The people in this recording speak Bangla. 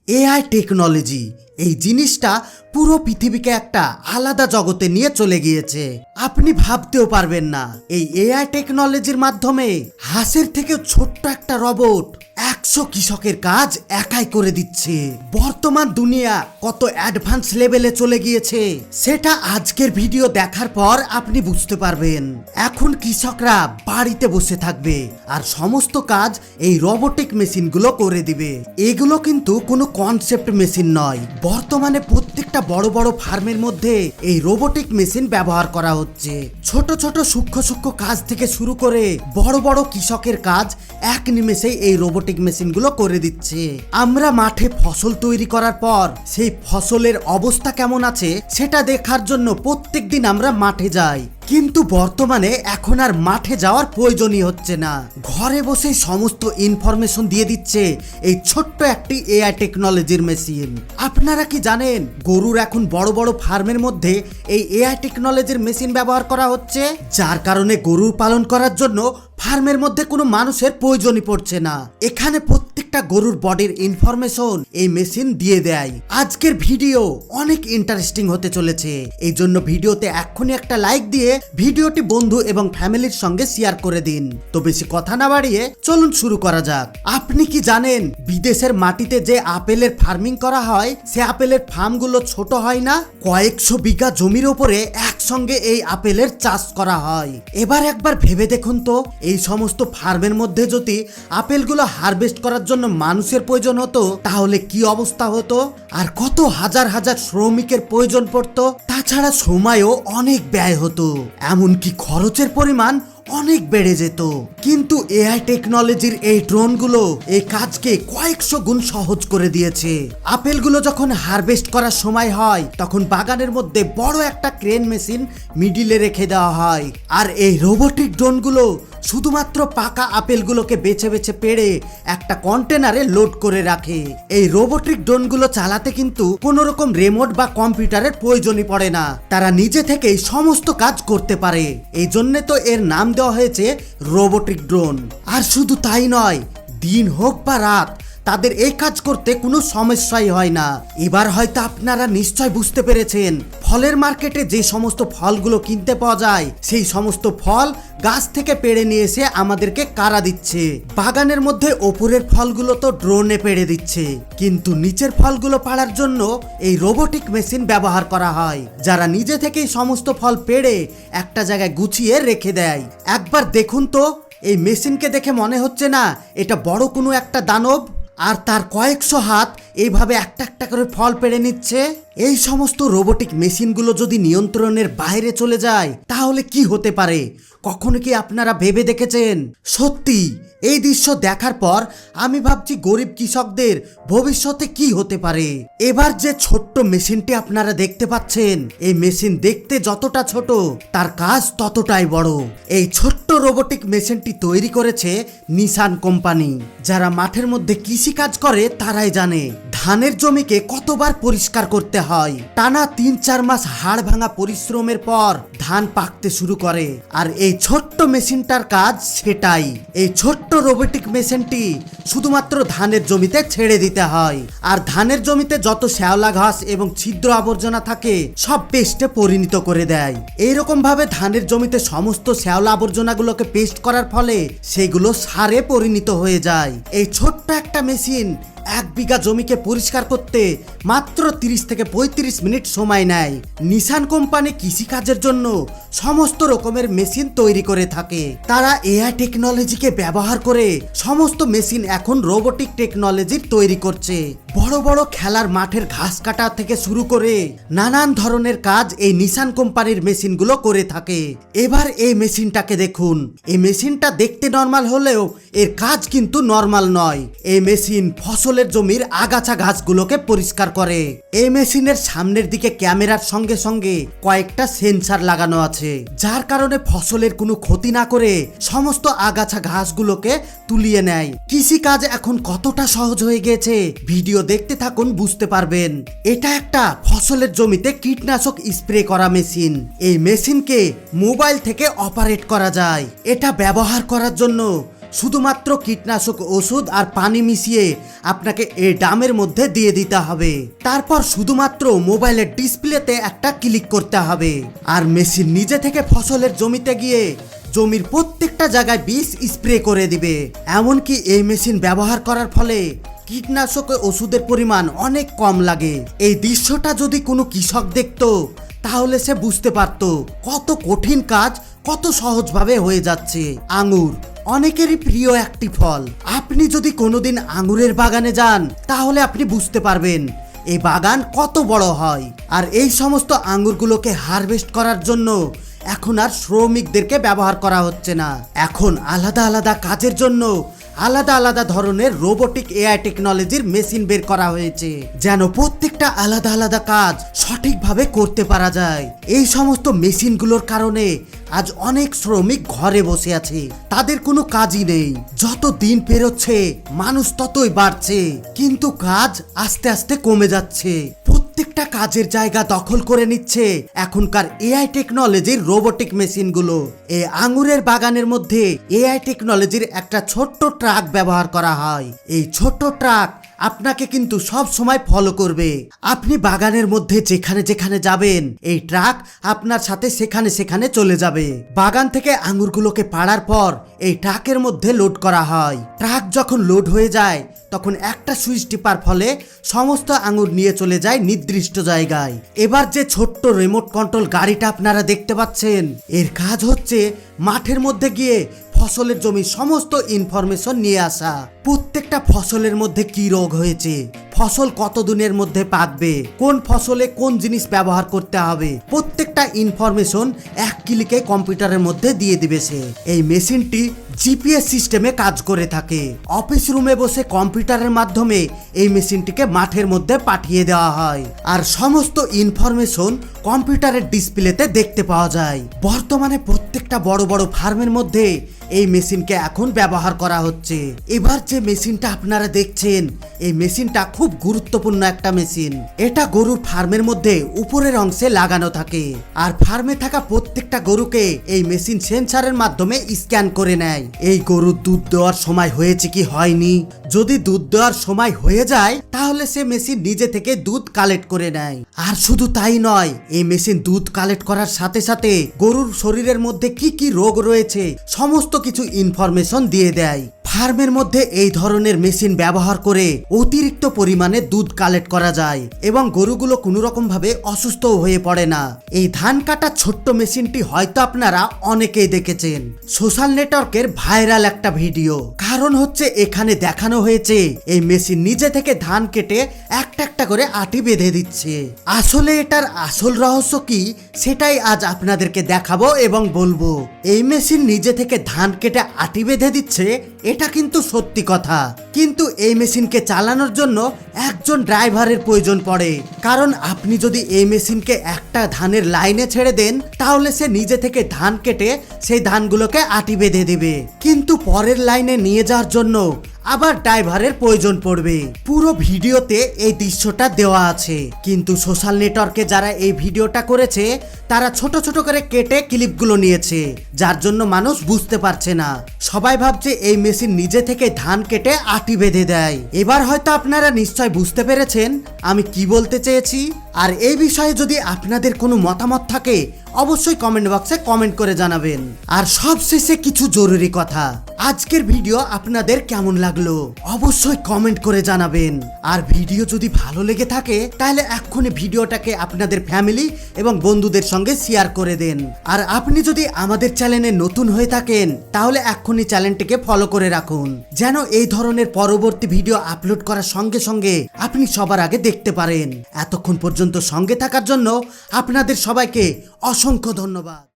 এআই টেকনোলজি এই জিনিসটা পুরো পৃথিবীকে একটা আলাদা জগতে নিয়ে চলে গিয়েছে। আপনি ভাবতেও পারবেন না এই এআই টেকনোলজির মাধ্যমে হাঁসের থেকে ছোট্ট একটা রোবট 100 কৃষকের কাজ একাই করে দিচ্ছে। বর্তমান দুনিয়া কত অ্যাডভান্স লেভেলে চলে গিয়েছে সেটা আজকের ভিডিও দেখার পর আপনি বুঝতে পারবেন। এখন কৃষকরা বাড়িতে বসে থাকবে আর সমস্ত কাজ এই রোবোটিক মেশিনগুলো করে দিবে। এগুলো কিন্তু কোনো কনসেপ্ট মেশিন নয়, বর্তমানে প্রত্যেকটা বড় বড় ফার্মের মধ্যে এই রোবোটিক মেশিন ব্যবহার করা হচ্ছে। ছোট ছোট সূক্ষ্ম সূক্ষ্ম কাজ থেকে শুরু করে বড় বড় কৃষকের কাজ এক নিমেষেই এই রোবোটিক মেশিনগুলো করে দিচ্ছে। আমরা মাঠে ফসল তৈরি করার পর সেই ফসলের অবস্থা কেমন আছে সেটা দেখার জন্য প্রত্যেকদিন আমরা মাঠে যাই, কিন্তু বর্তমানে এখন আর মাঠে যাওয়ার প্রয়োজনই হচ্ছে না। ঘরে বসে সমস্ত ইনফরমেশন দিয়ে দিচ্ছে এই ছোট্ট একটি এআই টেকনোলজির মেশিন। আপনারা কি জানেন গরুর এখন বড় বড় ফার্মের মধ্যে এই এআই টেকনোলজির মেশিন ব্যবহার করা হচ্ছে, যার কারণে গরু পালন করার জন্য ফার্মের মধ্যে কোনো মানুষের প্রয়োজনই পড়ছে না। এখানে প্রত্যেকটা গরুর বডির ইনফরমেশন এই মেশিন দিয়ে দেয়। আজকের ভিডিও অনেক ইন্টারেস্টিং হতে চলেছে, এই জন্য ভিডিওতে এক্ষুনি একটা লাইক দিয়ে ভিডিওটি বন্ধু এবং ফ্যামিলির সঙ্গে শেয়ার করে দিন। তো বেশি কথা না বাড়িয়ে চলুন শুরু করা যাক। আপনি কি জানেন বিদেশের মাটিতে যে আপেলের ফার্মিং করা হয় সে আপেলের ফার্মগুলো ছোট হয় না, কয়েকশো বিঘা জমির উপরে একসঙ্গে এই আপেলের চাষ করা হয়। এবার একবার ভেবে দেখুন তো, এই সমস্ত ফার্মের মধ্যে যদি আপেলগুলো হারভেস্ট করার জন্য মানুষের প্রয়োজন হতো তাহলে কি অবস্থা হতো, আর কত হাজার হাজার শ্রমিকের প্রয়োজন পড়তো। তাছাড়া সময়ও অনেক ব্যয় হতো, এমনকি খরচের পরিমাণ অনেক বেড়ে যেত। কিন্তু এআই টেকনোলজির এই ড্রোনগুলো এই কাজকে কয়েকশো গুণ সহজ করে দিয়েছে। আপেলগুলো যখন হারভেস্ট করার সময় হয় তখন বাগানের মধ্যে বড় একটা ক্রেন মেশিন মিডিলে রেখে দেওয়া হয়, আর এই রোবোটিক ড্রোনগুলো শুধুমাত্র পাকা আপেলগুলোকে বেছে বেছে পেড়ে একটা কন্টেনারে লোড করে রাখে। এই রোবোটিক ড্রোনগুলো চালাতে কিন্তু কোনো রকম রিমোট বা কম্পিউটারের প্রয়োজনই পড়ে না, তারা নিজে থেকেই সমস্ত কাজ করতে পারে। এই জন্য তো এর নাম দেওয়া হয়েছে রোবোটিক ড্রোন। আর শুধু তাই নয়, দিন হোক বা রাত তাদের এই কাজ করতে কোনো সমস্যাই হয় না। এবার হয়তো আপনারা নিশ্চয় বুঝতে পেরেছেন ফলের মার্কেটে যে সমস্ত ফলগুলো কিনতে পাওয়া যায় সেই সমস্ত ফল গাছ থেকে পেড়ে নিয়ে এসে আমাদেরকে কারা দিচ্ছে। বাগানের মধ্যে ওপরের ফলগুলো তো ড্রোনে পেড়ে দিচ্ছে, কিন্তু নিচের ফলগুলো পাড়ার জন্য এই রোবোটিক মেশিন ব্যবহার করা হয়, যারা নিজে থেকেই সমস্ত ফল পেড়ে একটা জায়গায় গুছিয়ে রেখে দেয়। একবার দেখুন তো, এই মেশিনকে দেখে মনে হচ্ছে না এটা বড় কোনো একটা দানব, আর তার কয়েকশো হাত এইভাবে একটা একটা করে ফল পেড়ে নিচ্ছে। এই সমস্ত রোবোটিক মেশিনগুলো যদি নিয়ন্ত্রণের বাইরে চলে যায় তাহলে কি হতে পারে, কখনো কি আপনারা ভেবে দেখেছেন? সত্যি এই দৃশ্য দেখার পর আমি ভাবছি গরিব কৃষকদের ভবিষ্যতে কি হতে পারে। এবার যে ছোট্ট মেশিনটি আপনারা দেখতে পাচ্ছেন, এই মেশিন দেখতে যতটা ছোট তার কাজ ততটাই বড়। এই ছোট্ট রোবোটিক মেশিনটি তৈরি করেছে নিসান কোম্পানি। যারা মাঠের মধ্যে কৃষি কাজ করে তারাই জানে ধানের জমিকে কতবার পরিষ্কার করতে হয়। টানা 3-4 মাস হাড় ভাঙা পরিশ্রমের পর ধান পাকতে শুরু করে, আর এই ছোট্ট মেশিনটার কাজ সেটাই। এই ছোট্ট রোবোটিক মেশিনটি শুধুমাত্র ধানের জমিতে ছেড়ে দিতে হয়, আর ধানের জমিতে যত শ্যাওলা ঘাস এবং ছিদ্র আবর্জনা থাকে সব পেস্টে পরিণত করে দেয়। এইরকম ভাবে ধানের জমিতে সমস্ত শ্যাওলা আবর্জনাগুলোকে পেস্ট করার ফলে সেগুলো সারে পরিণত হয়ে যায়। এই ছোট্ট একটা মেশিন 1 বিঘা জমিকে পরিষ্কার করতে মাত্র 30 থেকে 35 মিনিট সময় নেয়। নিসান কোম্পানি কৃষিকাজের জন্য সমস্ত রকমের মেশিন তৈরি করে থাকে। তারা এআই টেকনোলজিকে ব্যবহার করে সমস্ত মেশিন এখন রোবোটিক টেকনোলজির তৈরি করছে। বড় বড় খেলার মাঠের ঘাস কাটা থেকে শুরু করে নানান ধরনের কাজ এই নিসান কোম্পানির মেশিনগুলো করে থাকে। এবার এই মেশিনটাকে দেখুন, এই মেশিনটা দেখতে নর্মাল হলেও এর কাজ কিন্তু নর্মাল নয়। এই মেশিন ফসলের জমির আগাছা ঘাসগুলোকে পরিষ্কার করে। এই মেশিনের সামনের দিকে ক্যামেরার সঙ্গে সঙ্গে কয়েকটা সেন্সর লাগানো আছে, যার কারণে ফসলের কোনো ক্ষতি না করে সমস্ত আগাছা ঘাসগুলোকে তুলিয়ে নেয়। কৃষি কাজ এখন কতটা সহজ হয়ে গেছে ভিডিও দেখতে থাকুন, বুঝতে পারবেন। এটা একটা ফসলের জমিতে কীটনাশক স্প্রে করা মেশিন। এই মেশিনকে মোবাইল থেকে অপারেট করা যায়। এটা ব্যবহার করার জন্য শুধুমাত্র কীটনাশক ওষুধ আর পানি মিশিয়ে আপনাকে এই ড্রামের মধ্যে দিয়ে দিতে হবে। তারপর শুধুমাত্র মোবাইলের ডিসপ্লেতে একটা ক্লিক করতে হবে, আর মেশিন নিজে থেকে ফসলের জমিতে গিয়ে জমির প্রত্যেকটা জায়গায় বিষ স্প্রে করে দিবে। এমনকি এই মেশিন ব্যবহার করার ফলে কীটনাশক ওষুধের পরিমাণ অনেক কম লাগে। এই দৃশ্যটা যদি কোনো কৃষক দেখতো তাহলে সে বুঝতে পারত কত কঠিন কাজ কত সহজভাবে হয়ে যাচ্ছে। আঙ্গুর অনেকেরই প্রিয় একটি ফল। আপনি যদি কোনোদিন আঙ্গুরের বাগানে যান তাহলে আপনি বুঝতে পারবেন এই বাগান কত বড় হয়। আর এই সমস্ত আঙ্গুরগুলোকে হারভেস্ট করার জন্য এখন আর শ্রমিকদেরকে ব্যবহার করা হচ্ছে না। এখন আলাদা আলাদা কাজের জন্য আলাদা আলাদা ধরনের রোবোটিক এআই টেকনোলজির মেশিন বের করা হয়েছে, যেন প্রত্যেকটা আলাদা আলাদা কাজ সঠিকভাবে করতে পারা যায়। এই সমস্ত মেশিনগুলোর কারণে আজ অনেক শ্রমিক ঘরে বসে আছে, তাদের কোনো কাজই নেই। যত দিন পেরোচ্ছে মানুষ ততই বাড়ছে, কিন্তু কাজ আস্তে আস্তে কমে যাচ্ছে। প্রত্যেকটা কাজের জায়গা দখল করে নিচ্ছে এখনকার এআই টেকনোলজির রোবোটিক মেশিনগুলো। এই আঙ্গুরের বাগানের মধ্যে এআই টেকনোলজির একটা ছোট্ট ট্রাক ব্যবহার করা হয়। এই ছোট্ট ট্রাক আপনাকে কিন্তু সব সময় ফলো করবে। আপনি বাগানের মধ্যে যেখানে যেখানে যাবেন এই ট্রাক আপনার সাথে সেখানে সেখানে চলে যাবে। বাগান থেকে আঙ্গুরগুলোকে পাড়ার পর এই ট্রাকের মধ্যে লোড করা হয়। ট্রাক যখন লোড হয়ে যায় তখন একটা সুইচ টিপার ফলে সমস্ত আঙ্গুর নিয়ে চলে যায় নির্দিষ্ট জায়গায়। এবার যে ছোট্ট রিমোট কন্ট্রোল গাড়িটা আপনারা দেখতে পাচ্ছেন, এর কাজ হচ্ছে মাঠের মধ্যে গিয়ে ফসলের জমির সমস্ত ইনফরমেশন নিয়ে আসা। প্রত্যেকটা ফসলের মধ্যে কি রোগ হয়েছে, ফসল কত দিনের মধ্যে পাকবে, কোন ফসলে কোন জিনিস ব্যবহার করতে হবে, প্রত্যেকটা ইনফরমেশন এক ক্লিকে কম্পিউটারের মধ্যে দিয়ে দিবে সে। এই মেশিনটি জিপিএস সিস্টেমে কাজ করে থাকে। অফিস রুমে বসে কম্পিউটারের মাধ্যমে এই মেশিনটিকে মাঠের মধ্যে পাঠিয়ে দেওয়া হয়, আর সমস্ত ইনফরমেশন কম্পিউটারের ডিসপ্লেতে দেখতে পাওয়া যায়। বর্তমানে প্রত্যেকটা বড় বড় ফার্মের মধ্যে এই মেশিনকে এখন ব্যবহার করা হচ্ছে। এবার যে মেশিনটা আপনারা দেখছেন এই মেশিনটা খুব গুরুত্বপূর্ণ একটা মেশিন। এটা গরুর ফার্মের মধ্যে উপরের অংশে লাগানো থাকে, আর ফার্মে থাকা প্রত্যেকটা গরুকে এই মেশিন সেন্সরের মাধ্যমে স্ক্যান করে নেয়। এই গরুর দুধ দেওয়ার সময় হয়েছে কি হয়নি, যদি দুধ দেওয়ার সময় হয়ে যায় তাহলে সে মেশিন নিজে থেকে দুধ কালেক্ট করে নেয়। আর শুধু তাই নয়, এই মেশিন দুধ কালেক্ট করার সাথে সাথে গরুর শরীরের মধ্যে কি কি রোগ রয়েছে সমস্ত কিছু ইনফরমেশন দিয়ে দেয়। ফার্মের মধ্যে এই ধরনের মেশিন ব্যবহার করে অতিরিক্ত পরিমাণে দুধ কালেক্ট করা যায় এবং গরুগুলো কোনো রকম ভাবে অসুস্থ হয়ে পড়ে না। এই ধান কাটার ছোট্ট মেশিনটি হয়তো আপনারা অনেকেই দেখেছেন, সোশ্যাল নেটওয়ার্কের ভাইরাল একটা ভিডিও। কারণ হচ্ছে এখানে দেখানো হয়েছে এই মেশিন নিজে থেকে ধান কেটে একটা একটা করে আটি বেঁধে দিচ্ছে। আসলে এটার আসল রহস্য কি সেটাই আজ আপনাদেরকে দেখাবো এবং বলবো। এই মেশিন নিজে থেকে ধান কেটে আটি বেঁধে দিচ্ছে এটা কিন্তু সত্যি কথা, কিন্তু এই মেশিনকে চালানোর জন্য একজন ড্রাইভারের প্রয়োজন পড়ে। কারণ আপনি যদি এই মেশিনকে একটা ধানের লাইনে ছেড়ে দেন তাহলে সে নিজে থেকে ধান কেটে সেই ধানগুলোকে আটি বেঁধে দিবে, কিন্তু পরের লাইনে নিয়ে যাওয়ার জন্য আবার ড্রাইভারের প্রয়োজন পড়বে। পুরো ভিডিওতে এই দৃশ্যটা দেওয়া আছে, কিন্তু সোশ্যাল নেটওয়ার্কে যারা এই ভিডিওটা করেছে তারা ছোট ছোট করে কেটে ক্লিপগুলো নিয়েছে, যার জন্য মানুষ বুঝতে পারছে না। সবাই ভাবছে এই মেশিন নিজে থেকে ধান কেটে আটি বেঁধে দেয়। এবার হয়তো আপনারা নিশ্চয় বুঝতে পেরেছেন আমি কি বলতে চেয়েছি। আর এই বিষয়ে যদি আপনাদের কোনো মতামত থাকে অবশ্যই কমেন্ট বক্সে কমেন্ট করে জানাবেন। আর সবশেষে কিছু জরুরি কথা, আজকের ভিডিও আপনাদের কেমন লাগলো অবশ্যই কমেন্ট করে জানাবেন। আর ভিডিও যদি ভালো লেগে থাকে তাহলে এক্ষুনি ভিডিওটাকে আপনাদের ফ্যামিলি এবং বন্ধুদের সঙ্গে শেয়ার করে দেন। আর আপনি যদি আমাদের চ্যানেলে নতুন হয়ে থাকেন তাহলে এক্ষুনি চ্যানেলটিকে ফলো করে রাখুন, যেন এই ধরনের পরবর্তী ভিডিও আপলোড করার সঙ্গে সঙ্গে আপনি সবার আগে দেখতে পারেন। এতক্ষণ পর্যন্ত সঙ্গে থাকার জন্য আপনাদের সবাইকে অসংখ্য ধন্যবাদ।